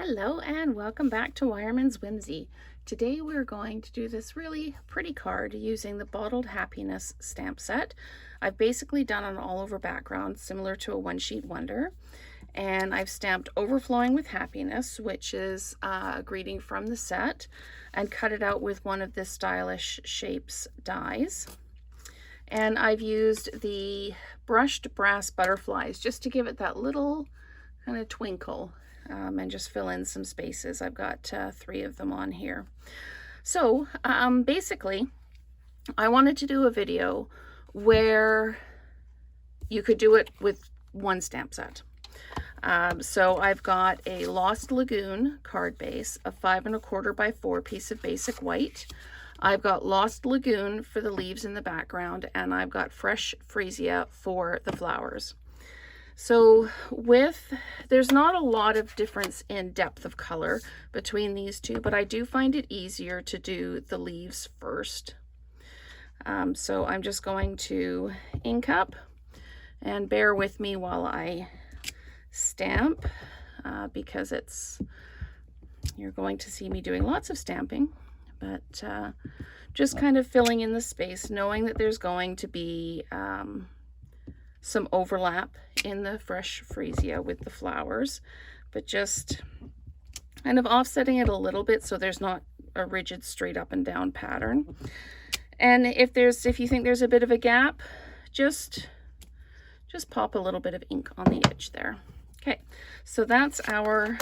Hello and welcome back to Wireman's Whimsy. Today we're going to do this really pretty card using the Bottled Happiness stamp set. I've basically done an all over background similar to a one sheet wonder, and I've stamped Overflowing with Happiness, which is a greeting from the set, and cut it out with one of the Stylish Shapes dies. And I've used the brushed brass butterflies just to give it that little kind of twinkle. And just fill in some spaces. I've got 3 of them on here. So basically, I wanted to do a video where you could do it with one stamp set. So I've got a Lost Lagoon card base, a 5 1/4 by 4 piece of basic white. I've got Lost Lagoon for the leaves in the background, and I've got Fresh Freesia for the flowers. So there's not a lot of difference in depth of color between these two, but I do find it easier to do the leaves first. So I'm just going to ink up, and bear with me while I stamp because you're going to see me doing lots of stamping, but just kind of filling in the space, knowing that there's going to be some overlap in the Fresh Freesia with the flowers, but just kind of offsetting it a little bit so there's not a rigid straight up and down pattern. And if you think there's a bit of a gap, just pop a little bit of ink on the edge there. Okay, so that's our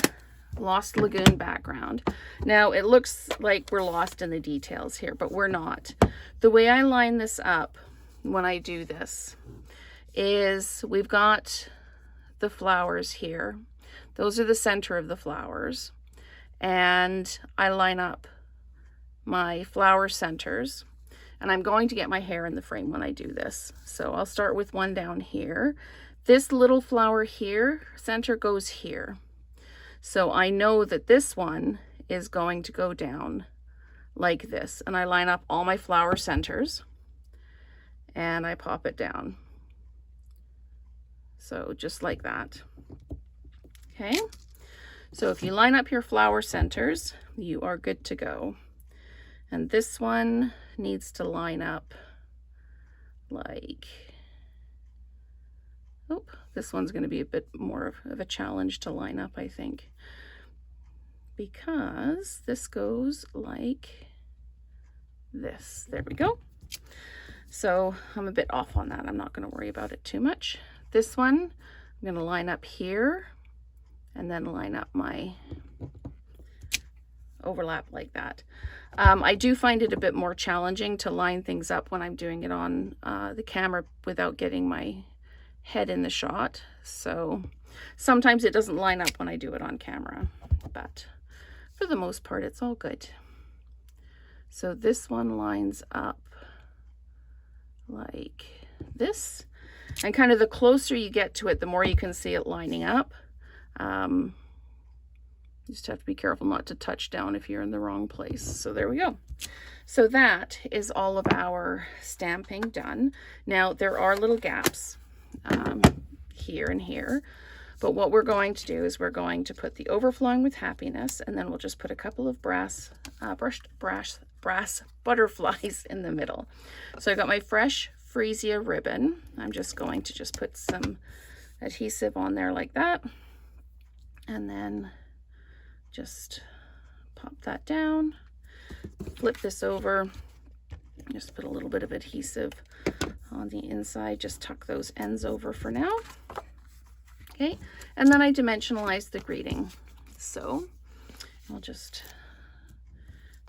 Lost Lagoon background. Now it looks like we're lost in the details here, but we're not. The way I line this up when I do this is we've got the flowers here. Those are the center of the flowers. And I line up my flower centers. And I'm going to get my hair in the frame when I do this. So I'll start with one down here. This little flower here, center goes here. So I know that this one is going to go down like this. And I line up all my flower centers and I pop it down. So just like that. Okay, so if you line up your flower centers, you are good to go. And this one needs to line up like, this one's going to be a bit more of a challenge to line up, I think, because this goes like this. There we go. So I'm a bit off on that. I'm not going to worry about it too much. This one, I'm going to line up here and then line up my overlap like that. I do find it a bit more challenging to line things up when I'm doing it on the camera without getting my head in the shot. So sometimes it doesn't line up when I do it on camera, but for the most part, it's all good. So this one lines up like this. And kind of the closer you get to it, the more you can see it lining up. You just have to be careful not to touch down if you're in the wrong place. So there we go. So that is all of our stamping done. Now there are little gaps here and here. But what we're going to do is we're going to put the Overflowing with Happiness, and then we'll just put a couple of brushed brass butterflies in the middle. So I got my Fresh Freesia ribbon. I'm just going to put some adhesive on there like that, and then just pop that down, flip this over, just put a little bit of adhesive on the inside, just tuck those ends over for now. Okay, and then I dimensionalize the greeting. So I'll just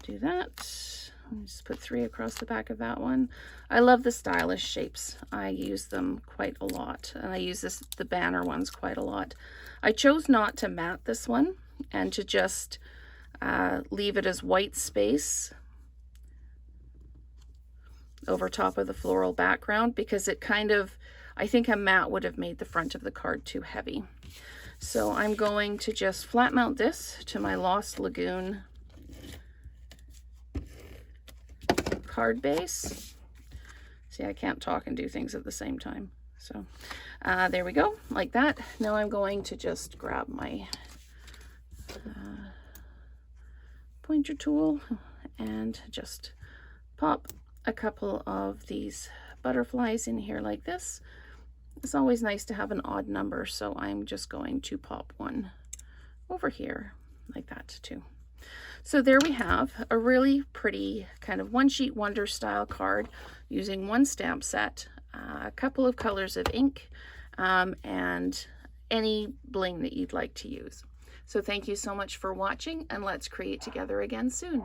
do that. I'll just put 3 across the back of that one. I love the Stylish Shapes. I use them quite a lot, and I use the banner ones quite a lot. I chose not to mat this one and to just leave it as white space over top of the floral background, because it kind of, I think a matte would have made the front of the card too heavy. So I'm going to just flat mount this to my Lost Lagoon card base. See, I can't talk and do things at the same time. So there we go, like that. Now I'm going to just grab my pointer tool and just pop a couple of these butterflies in here like this. It's always nice to have an odd number, so I'm just going to pop one over here like that too. So there we have a really pretty kind of one sheet wonder style card using one stamp set, a couple of colors of ink, and any bling that you'd like to use. So thank you so much for watching, and let's create together again soon.